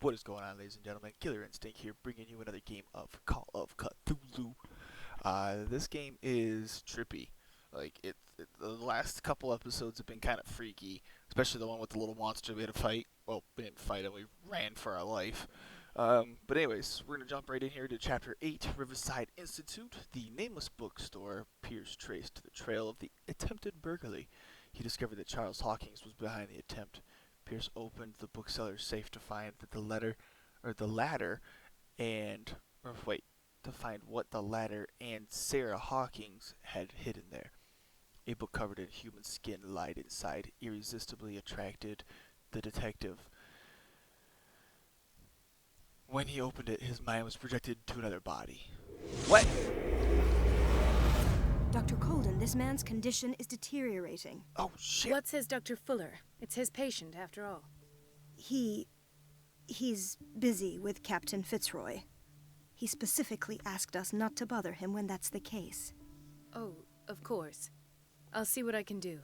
What is going on, ladies and gentlemen? Killer Instinct here, bringing you another game of Call of Cthulhu. This game is trippy. The last couple episodes have been kind of freaky, especially the one with the little monster we had to fight. Well, we didn't fight it, we ran for our life. But anyways, we're going to jump right in here to Chapter 8, Riverside Institute. The nameless bookstore. Pierce traced the trail of the attempted burglary. He discovered that Charles Hawkins was behind the attempt. Pierce opened the bookseller's safe to find that the ladder, and to find what the ladder and Sarah Hawkins had hidden there. A book covered in human skin lied inside, irresistibly attracted the detective. When he opened it, his mind was projected to another body. What? Dr. Colden, this man's condition is deteriorating. Oh, shit. What says Dr. Fuller? It's his patient, after all. He's busy with Captain Fitzroy. He specifically asked us not to bother him when that's the case. Oh, of course. I'll see what I can do.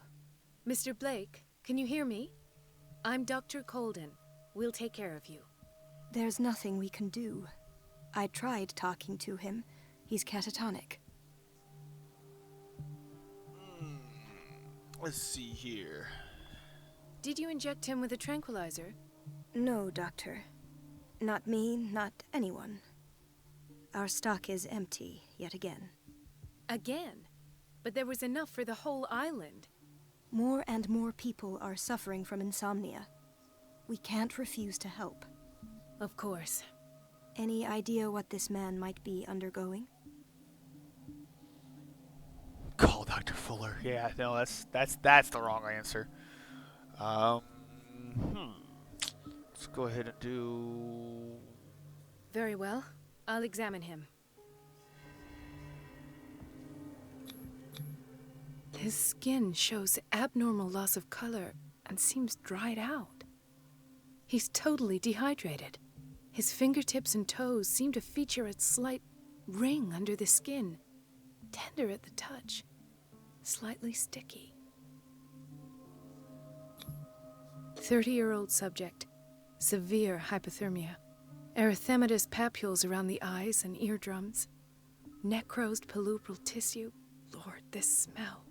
Mr. Blake, can you hear me? I'm Dr. Colden. We'll take care of you. There's nothing we can do. I tried talking to him. He's catatonic. Let's see here. Did you inject him with a tranquilizer? No, Doctor. Not me, not anyone. Our stock is empty, yet again. Again? But there was enough for the whole island. More and more people are suffering from insomnia. We can't refuse to help. Of course. Any idea what this man might be undergoing? Call Dr. Fuller. Yeah, no, that's the wrong answer. Let's go ahead and do... Very well. I'll examine him. His skin shows abnormal loss of color and seems dried out. He's totally dehydrated. His fingertips and toes seem to feature a slight ring under the skin, tender at the touch, slightly sticky. 30-year-old subject, severe hypothermia, erythematous papules around the eyes and eardrums, necrosed palpebral tissue. Lord, this smell.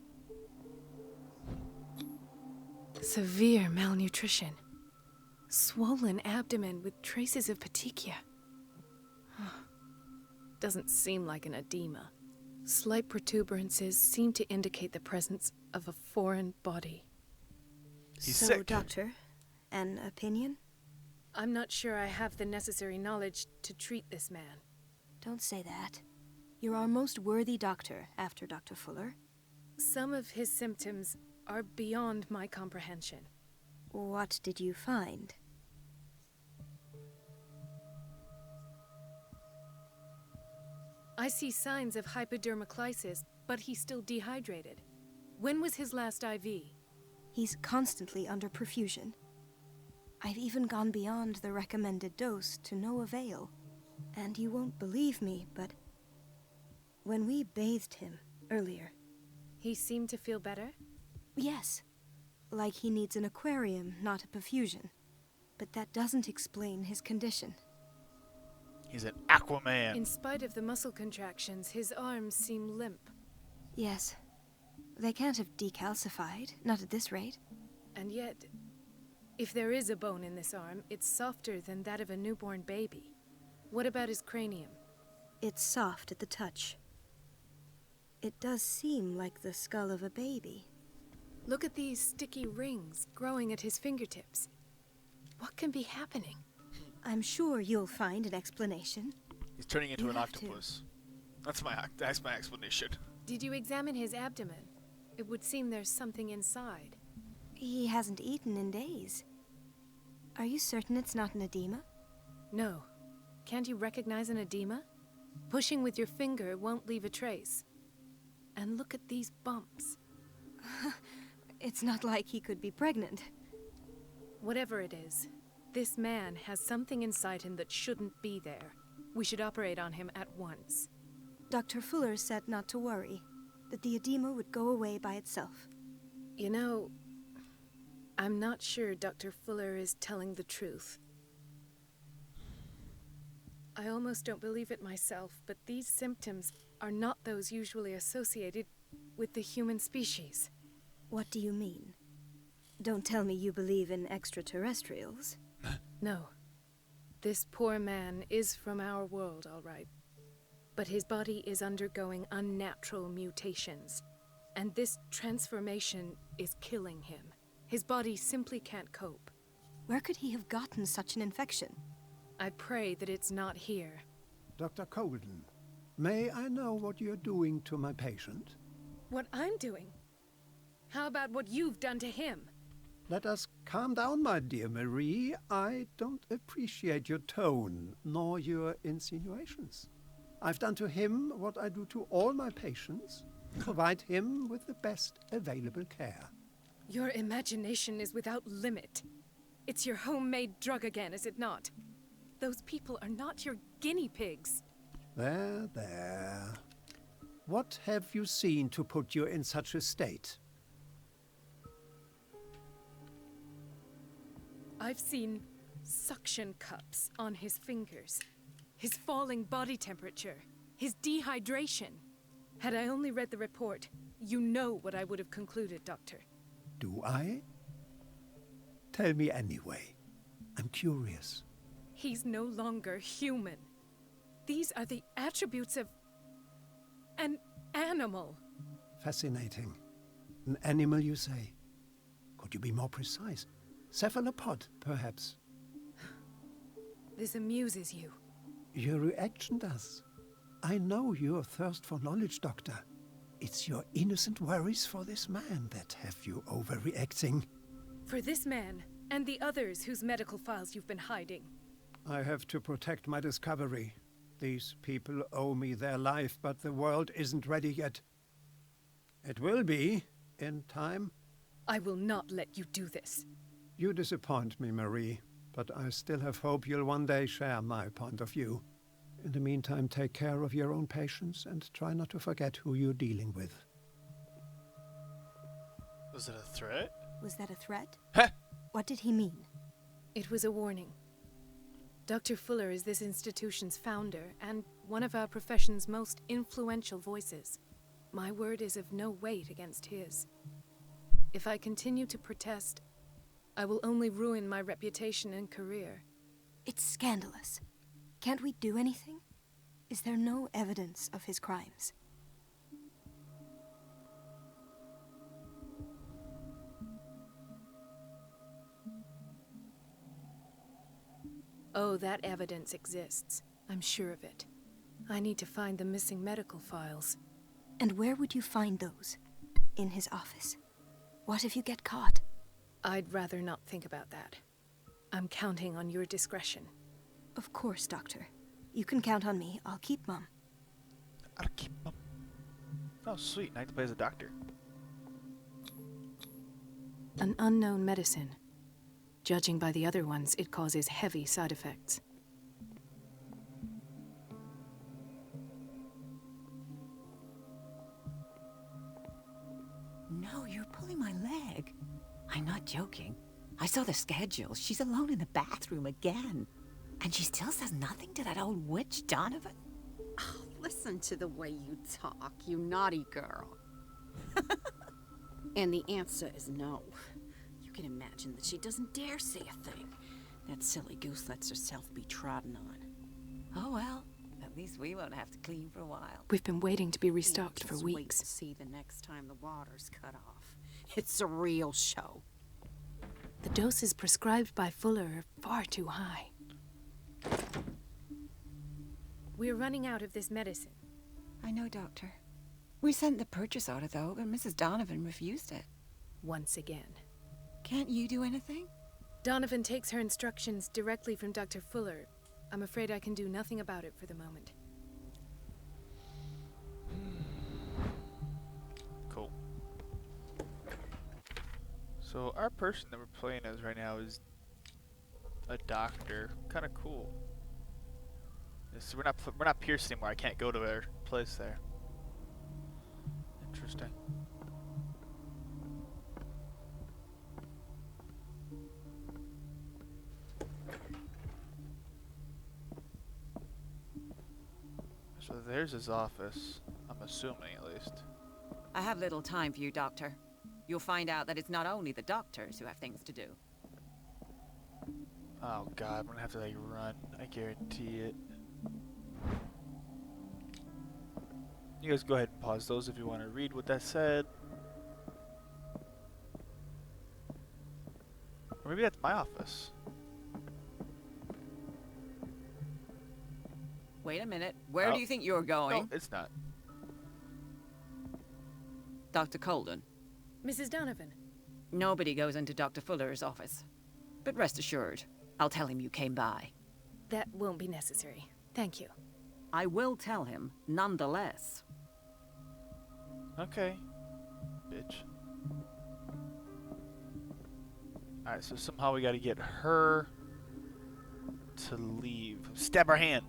Severe malnutrition. Swollen abdomen with traces of petechia. Doesn't seem like an edema. Slight protuberances seem to indicate the presence of a foreign body. He's so, sick. Doctor, an opinion? I'm not sure I have the necessary knowledge to treat this man. Don't say that. You're our most worthy doctor after Dr. Fuller. Some of his symptoms are beyond my comprehension. What did you find? I see signs of hypodermoclysis, but he's still dehydrated. When was his last IV? He's constantly under perfusion. I've even gone beyond the recommended dose to no avail. And you won't believe me, but when we bathed him earlier... He seemed to feel better? Yes. Like he needs an aquarium, not a perfusion. But that doesn't explain his condition. He's an Aquaman. In spite of the muscle contractions, his arms seem limp. Yes. They can't have decalcified, not at this rate. And yet, if there is a bone in this arm, it's softer than that of a newborn baby. What about his cranium? It's soft at the touch. It does seem like the skull of a baby. Look at these sticky rings growing at his fingertips. What can be happening? I'm sure you'll find an explanation. He's turning into You an have octopus. That's my explanation. Did you examine his abdomen? It would seem there's something inside. He hasn't eaten in days. Are you certain it's not an edema? No. Can't you recognize an edema? Pushing with your finger won't leave a trace. And look at these bumps. It's not like he could be pregnant. Whatever it is, this man has something inside him that shouldn't be there. We should operate on him at once. Dr. Fuller said not to worry, that the edema would go away by itself. You know, I'm not sure Dr. Fuller is telling the truth. I almost don't believe it myself, but these symptoms are not those usually associated with the human species. What do you mean? Don't tell me you believe in extraterrestrials. No. This poor man is from our world, all right. But his body is undergoing unnatural mutations, and this transformation is killing him. His body simply can't cope. Where could he have gotten such an infection? I pray that it's not here. Dr. Colden, may I know what you're doing to my patient? What I'm doing? How about what you've done to him? Let us calm down, my dear Marie. I don't appreciate your tone, nor your insinuations. I've done to him what I do to all my patients. Provide him with the best available care. Your imagination is without limit. It's your homemade drug again, is it not? Those people are not your guinea pigs. There, there. What have you seen to put you in such a state? I've seen suction cups on his fingers, his falling body temperature, his dehydration. Had I only read the report, you know what I would have concluded, Doctor. Do I? Tell me anyway. I'm curious. He's no longer human. These are the attributes of an animal. Fascinating. An animal, you say? Could you be more precise? Cephalopod, perhaps? This amuses you. Your reaction does. I know your thirst for knowledge, Doctor. It's your innocent worries for this man that have you overreacting. For this man, and the others whose medical files you've been hiding. I have to protect my discovery. These people owe me their life, but the world isn't ready yet. It will be, in time. I will not let you do this. You disappoint me, Marie, but I still have hope you'll one day share my point of view. In the meantime, take care of your own patients and try not to forget who you're dealing with. Was it a threat? Was that a threat? Heh! What did he mean? It was a warning. Dr. Fuller is this institution's founder and one of our profession's most influential voices. My word is of no weight against his. If I continue to protest, I will only ruin my reputation and career. It's scandalous. Can't we do anything? Is there no evidence of his crimes? Oh, that evidence exists. I'm sure of it. I need to find the missing medical files. And where would you find those? In his office? What if you get caught? I'd rather not think about that. I'm counting on your discretion. Of course, Doctor. You can count on me. I'll keep Mum. I'll keep Mum. Oh, sweet. I get to play as a doctor. An unknown medicine. Judging by the other ones, it causes heavy side effects. No, you're pulling my leg. I'm not joking. I saw the schedule. She's alone in the bathroom again. And she still says nothing to that old witch, Donovan. Oh, listen to the way you talk, you naughty girl. And the answer is no. You can imagine that she doesn't dare say a thing. That silly goose lets herself be trodden on. Oh well, at least we won't have to clean for a while. We've been waiting to be restocked Yeah, for just wait weeks. to see the next time the water's cut off. It's a real show. The doses prescribed by Fuller are far too high. We're running out of this medicine. I know, Doctor. We sent the purchase order, though, but Mrs. Donovan refused it. Once again. Can't you do anything? Donovan takes her instructions directly from Dr. Fuller. I'm afraid I can do nothing about it for the moment. Cool. So our person that we're playing as right now is a doctor. Kind of cool. So we're not Pierce anymore. I can't go to their place there. Interesting. So there's his office. I'm assuming, at least. I have little time for you, Doctor. You'll find out that it's not only the doctors who have things to do. Oh god, I'm gonna have to like run. I guarantee it. You guys go ahead and pause those if you want to read what that said. Or maybe that's my office. Wait a minute. Where Oh. do you think you're going? No, it's not. Dr. Colden. Mrs. Donovan. Nobody goes into Dr. Fuller's office. But rest assured, I'll tell him you came by. That won't be necessary. Thank you. I will tell him, nonetheless. Okay. Bitch. Alright, so somehow we gotta get her to leave. Stab her hand!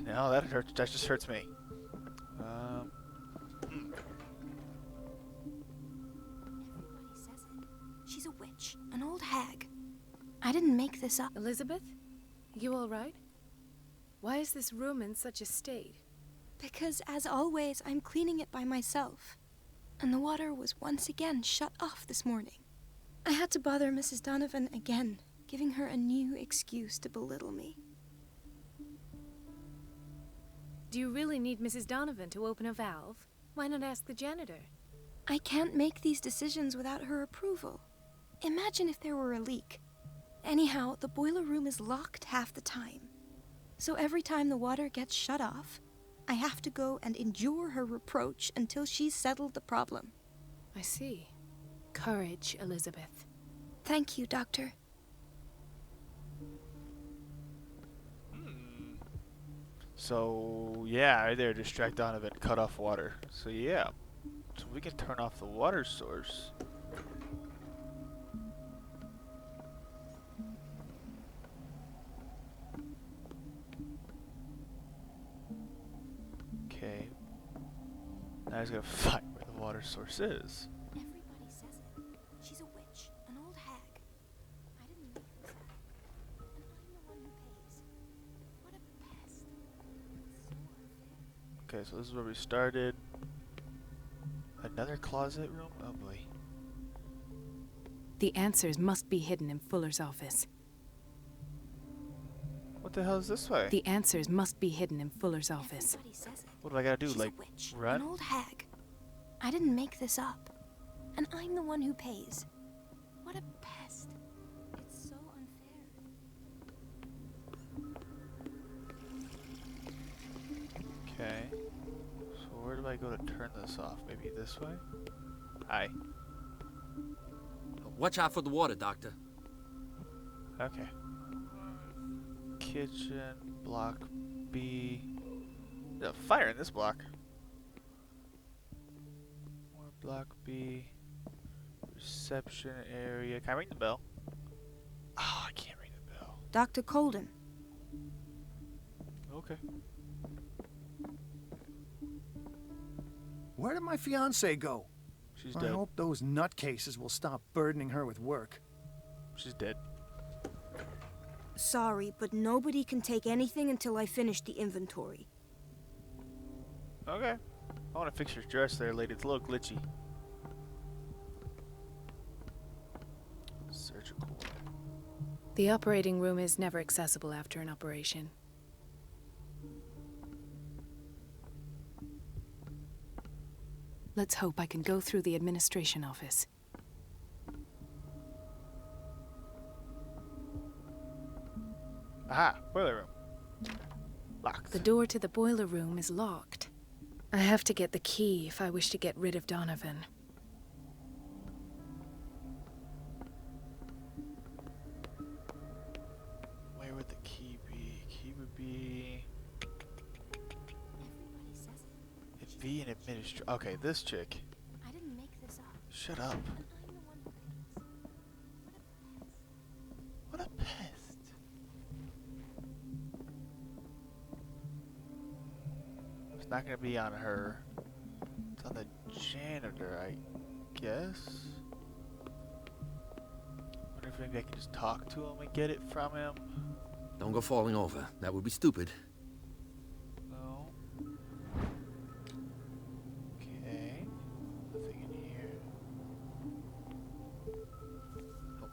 No, that hurts. That just hurts me. Everybody says it. She's a witch, an old hag. I didn't make this up. Elizabeth? You all right? Why is this room in such a state? Because, as always, I'm cleaning it by myself. And the water was once again shut off this morning. I had to bother Mrs. Donovan again, giving her a new excuse to belittle me. Do you really need Mrs. Donovan to open a valve? Why not ask the janitor? I can't make these decisions without her approval. Imagine if there were a leak. Anyhow, the boiler room is locked half the time. So every time the water gets shut off, I have to go and endure her reproach until she's settled the problem. I see. Courage, Elizabeth. Thank you, Doctor. So, yeah, right there, distract Donovan, cut off water. So, yeah. So we can turn off the water source. Okay. Now he's gonna find where the water source is. Everybody says it. She's a witch, an old hag. I didn't make this up. And I'm the one who pays. What a pest. It's so unfair. Okay, so this is where we started. Another closet room? Oh boy. The answers must be hidden in Fuller's office. What the hell is this way? The answers must be hidden in Fuller's office. Everybody says it. What do I gotta do? She's Like, a witch, run? an old hag. I didn't make this up. And I'm the one who pays. What a pest. It's so unfair. Okay. So where do I go to turn this off? Maybe this way? Hi. Watch out for the water, Doctor. Okay. Kitchen, block B. There's a fire in this block. More block B. Reception area. Can I ring the bell? Oh, I can't ring the bell. Dr. Colden. Okay. Where did my fiancée go? She's I dead. hope those nutcases will stop burdening her with work. She's dead. Sorry, but nobody can take anything until I finish the inventory. Okay. I want to fix your dress there, lady. It's a little glitchy. Surgical. The operating room is never accessible after an operation. Let's hope I can go through the administration office. Aha! Boiler room. Locked. The door to the boiler room is locked. I have to get the key if I wish to get rid of Donovan. Where would the key be? Key would be... Everybody says it. It'd be an administrator. Okay, this chick. I didn't make this up. Shut up. And I'm the one who pays. What a pest. It's not gonna be on her. It's on the janitor, I guess. Wonder if maybe I can just talk to him and get it from him. Don't go falling over. That would be stupid.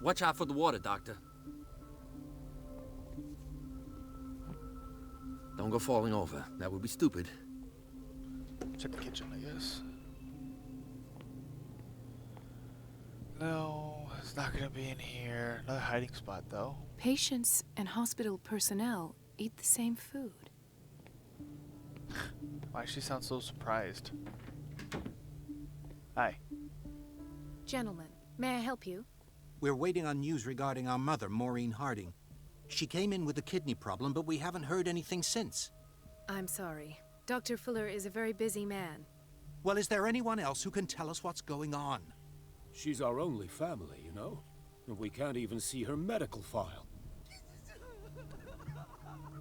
Watch out for the water, Doctor. Don't go falling over. That would be stupid. Check the kitchen, I guess. No, it's not gonna be in here. Another hiding spot, though. Patients and hospital personnel eat the same food. Why does she sound so surprised? Hi. Gentlemen, may I help you? We're waiting on news regarding our mother, Maureen Harding. She came in with a kidney problem, but we haven't heard anything since. I'm sorry. Dr. Fuller is a very busy man. Well, is there anyone else who can tell us what's going on? She's our only family, you know? And we can't even see her medical file.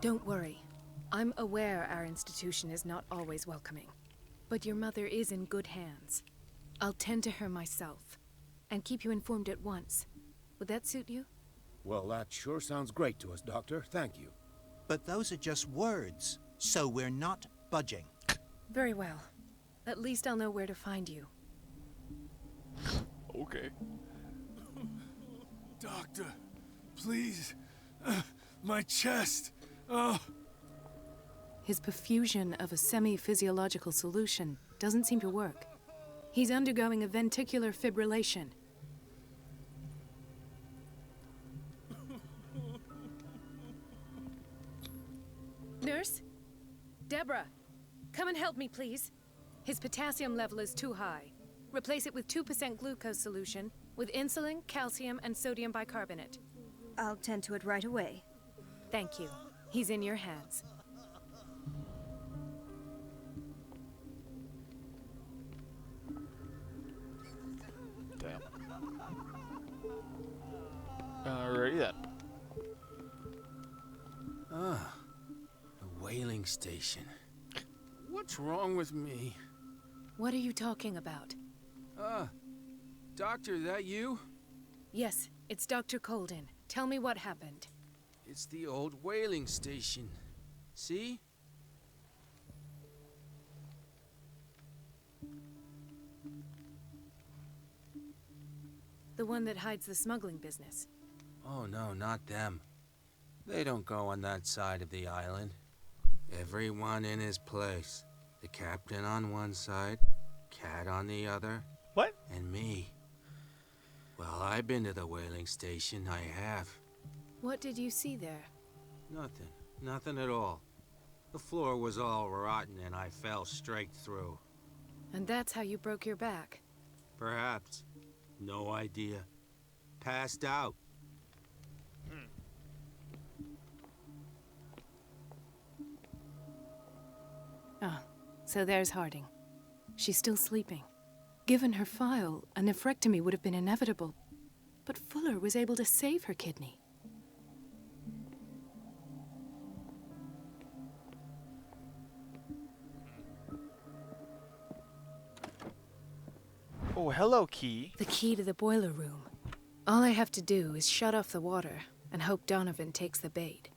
Don't worry. I'm aware our institution is not always welcoming. But your mother is in good hands. I'll tend to her myself, and keep you informed at once. Would that suit you? Well, that sure sounds great to us, Doctor. Thank you. But those are just words, so we're not budging. Very well. At least I'll know where to find you. Okay. Doctor, please. My chest. Oh. His perfusion of a semi-physiological solution doesn't seem to work. He's undergoing a ventricular fibrillation. Nurse? Deborah, come and help me, please. His potassium level is too high. Replace it with 2% glucose solution with insulin, calcium, and sodium bicarbonate. I'll tend to it right away. Thank you. He's in your hands. Damn. Alrighty then. Ah, the whaling station. What's wrong with me? What are you talking about? Doctor, that you? Yes, it's Dr. Colden. Tell me what happened. It's the old whaling station. See? The one that hides the smuggling business. Oh no, not them. They don't go on that side of the island. Everyone in his place. The captain on one side, Cat on the other. What? And me. Well, I've been to the whaling station, I have. What did you see there? Nothing. Nothing at all. The floor was all rotten and I fell straight through. And that's how you broke your back. Perhaps. No idea. Passed out. Oh, so there's Harding. She's still sleeping. Given her file, a nephrectomy would have been inevitable. But Fuller was able to save her kidney. Oh, hello, key. The key to the boiler room. All I have to do is shut off the water and hope Donovan takes the bait.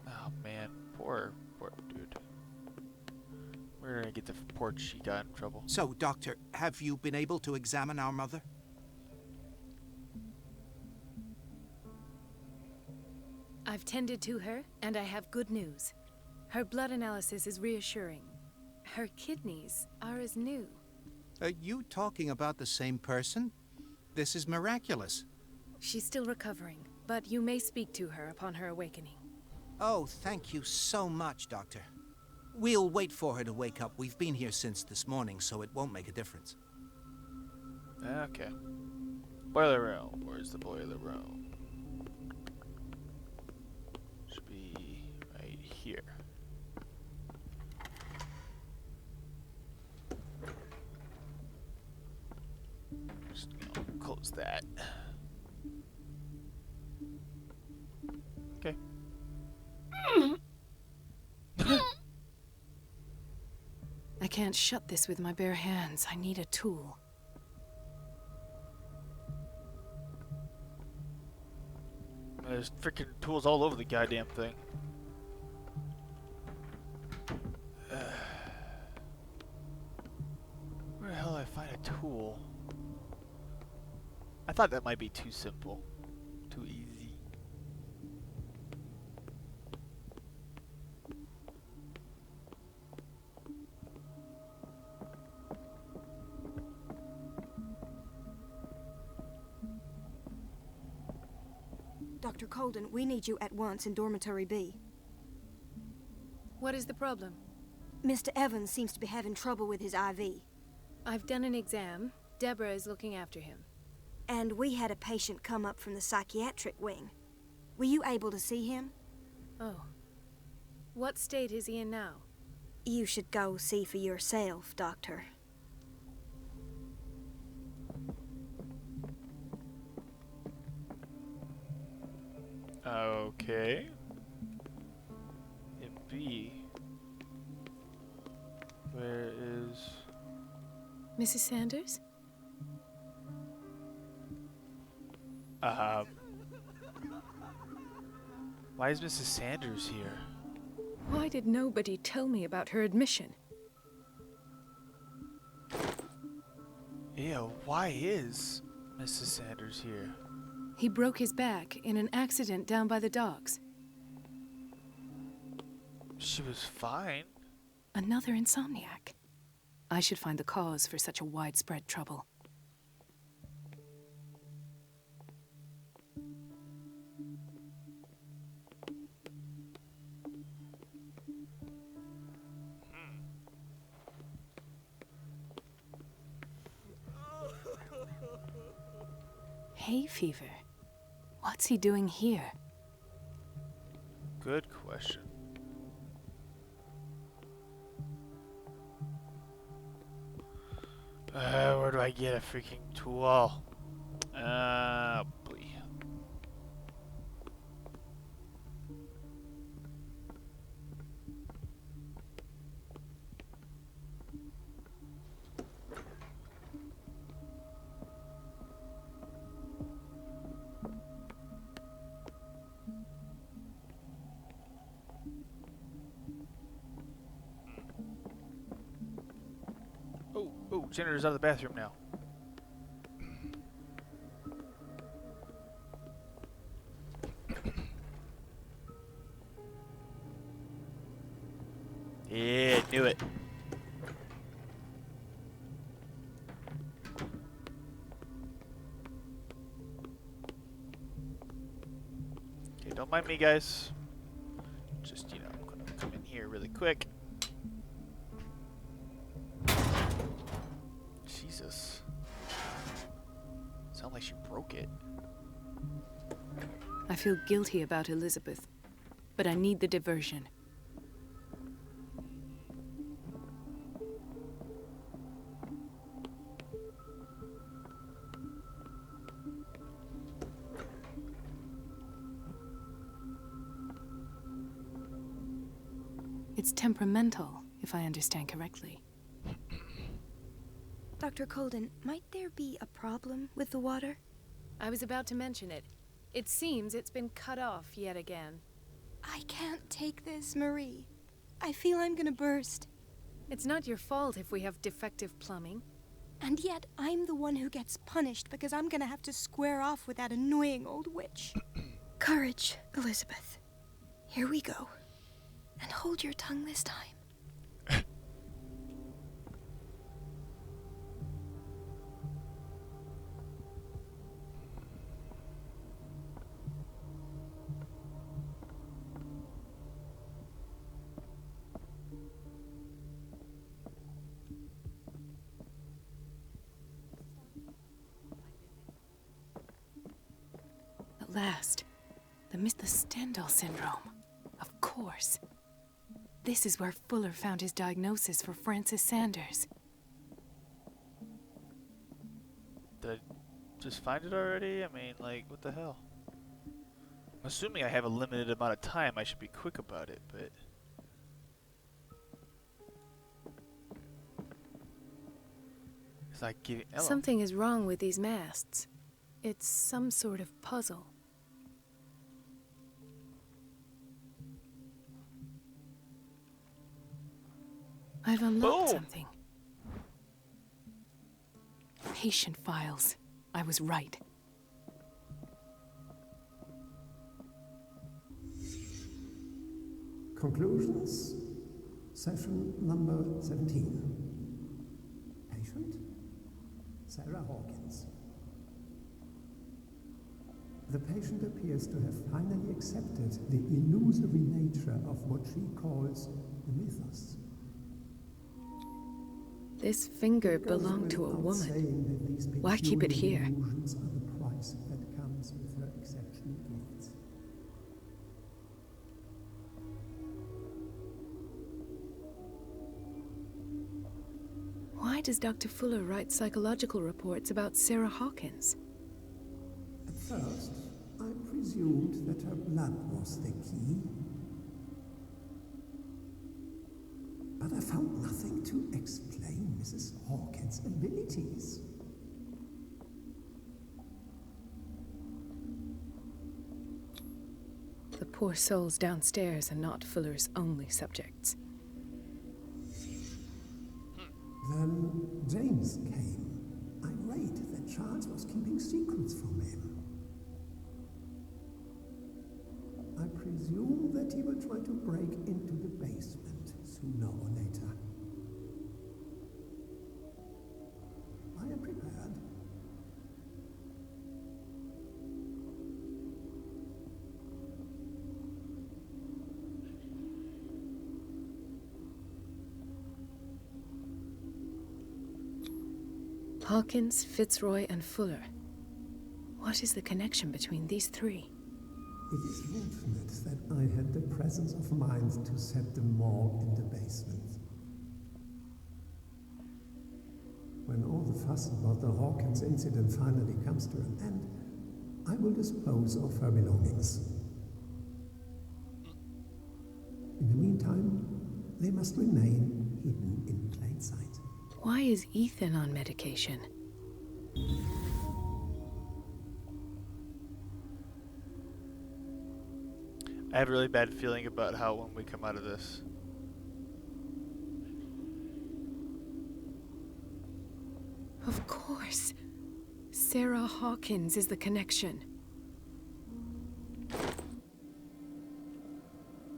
Oh man, poor dude. Where did I get the report she got in trouble? So, Doctor, have you been able to examine our mother? I've tended to her, and I have good news. Her blood analysis is reassuring. Her kidneys are as new. Are you talking about the same person? This is miraculous. She's still recovering, but you may speak to her upon her awakening. Oh, thank you so much, Doctor. We'll wait for her to wake up. We've been here since this morning, so it won't make a difference. Okay. Boiler room. Where's the boiler room? Should be right here. Just gonna close that. Okay. I can't shut this with my bare hands. I need a tool. There's freaking tools all over the goddamn thing. Where the hell do I find a tool? I thought that might be too simple. Too easy. Dr. Colden, we need you at once in Dormitory B. What is the problem? Mr. Evans seems to be having trouble with his IV. I've done an exam. Deborah is looking after him. And we had a patient come up from the psychiatric wing. Were you able to see him? Oh. What state is he in now? You should go see for yourself, Doctor. Okay. In B. Where is... Mrs. Sanders? Why is Mrs. Sanders here? Why did nobody tell me about her admission? Yeah, why is Mrs. Sanders here? He broke his back in an accident down by the docks. She was fine. Another insomniac. I should find the cause for such a widespread trouble. Hay fever. What's he doing here? Good question. Where do I get a freaking tool? Boy. Oh, janitor's out of the bathroom now. Yeah, knew it. Okay, don't mind me, guys. Just, I'm gonna come in here really quick. Jesus. Sound like she broke it. I feel guilty about Elizabeth, but I need the diversion. It's temperamental, if I understand correctly. Dr. Colden, might there be a problem with the water? I was about to mention it. It seems it's been cut off yet again. I can't take this, Marie. I feel I'm gonna burst. It's not your fault if we have defective plumbing. And yet, I'm the one who gets punished because I'm gonna have to square off with that annoying old witch. Courage, Elizabeth. Here we go. And hold your tongue this time. At last, the Stendhal syndrome. Of course. This is where Fuller found his diagnosis for Francis Sanders. Did I just find it already? I mean, like, what the hell? I'm assuming I have a limited amount of time. I should be quick about it, but... It's not giving... Something is wrong with these masts. It's some sort of puzzle. I've unlocked something. Patient files. I was right. Conclusions, session number 17. Patient, Sarah Hawkins. The patient appears to have finally accepted the illusory nature of what she calls the mythos. This finger belonged to a woman. Why keep it here? Illusions are the price that comes with her exceptional gifts. Why does Dr. Fuller write psychological reports about Sarah Hawkins? At first, I presumed that her blood was the key. But I found nothing to explain Mrs. Hawkins' abilities. The poor souls downstairs are not Fuller's only subjects. Then James came, irate that Charles was keeping secrets from him. I presume that he will try to break into the basement sooner or later. I am prepared. Hawkins, Fitzroy, and Fuller. What is the connection between these three? It is fortunate that I had the presence of mind to set the morgue in the basement. When all the fuss about the Hawkins incident finally comes to an end, I will dispose of her belongings. In the meantime, they must remain hidden in plain sight. Why is Ethan on medication? I have a really bad feeling about how when we come out of this. Of course. Sarah Hawkins is the connection.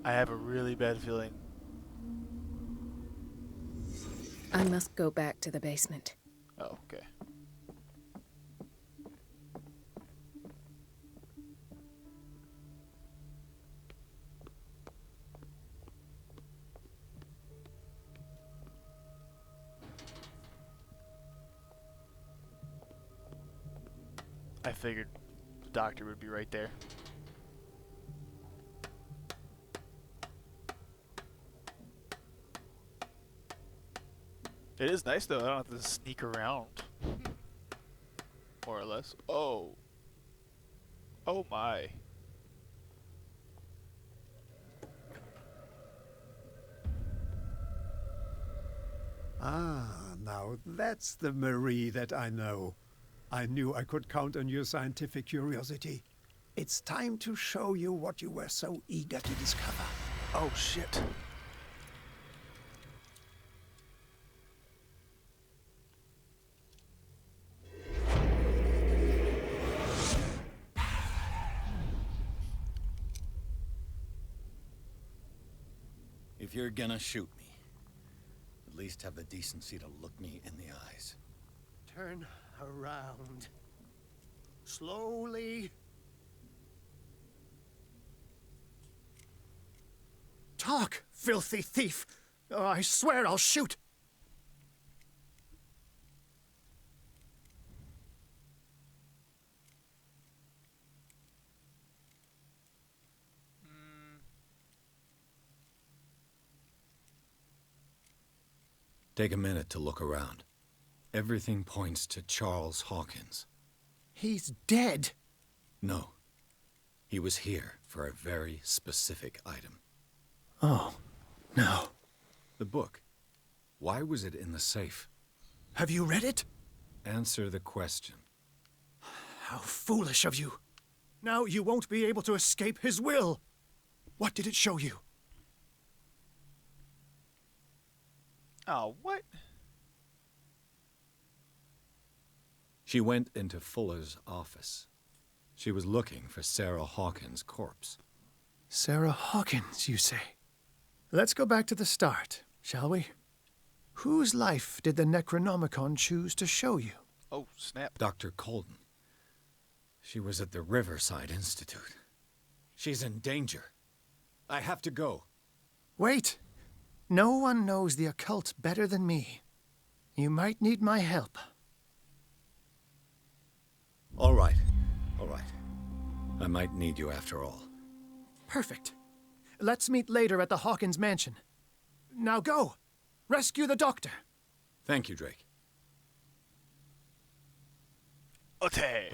I have a really bad feeling. I must go back to the basement. Oh, okay. I figured the doctor would be right there. It is nice though, I don't have to sneak around. More or less. Oh. Oh my. Ah, now that's the Marie that I know. I knew I could count on your scientific curiosity. It's time to show you what you were so eager to discover. Oh shit. If you're gonna shoot me, at least have the decency to look me in the eyes. Turn around. Slowly. Talk, filthy thief! Oh, I swear I'll shoot! Take a minute to look around. Everything points to Charles Hawkins. He's dead! No. He was here for a very specific item. Oh, no. The book. Why was it in the safe? Have you read it? Answer the question. How foolish of you. Now you won't be able to escape his will. What did it show you? Oh, what? She went into Fuller's office. She was looking for Sarah Hawkins' corpse. Sarah Hawkins, you say? Let's go back to the start, shall we? Whose life did the Necronomicon choose to show you? Oh, snap. Dr. Colden. She was at the Riverside Institute. She's in danger. I have to go. Wait. No one knows the occult better than me. You might need my help. All right. All right. I might need you after all. Perfect. Let's meet later at the Hawkins mansion. Now go! Rescue the doctor! Thank you, Drake. Okay.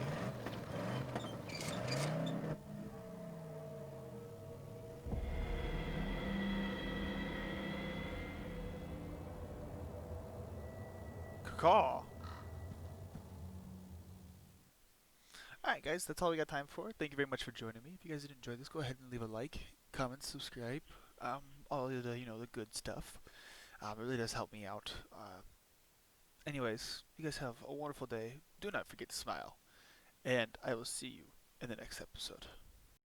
Caw. Alright guys, that's all we got time for. Thank you very much for joining me. If you guys did enjoy this, go ahead and leave a like, comment, subscribe, all of the, the good stuff. It really does help me out. Anyways, you guys have a wonderful day. Do not forget to smile. And I will see you in the next episode.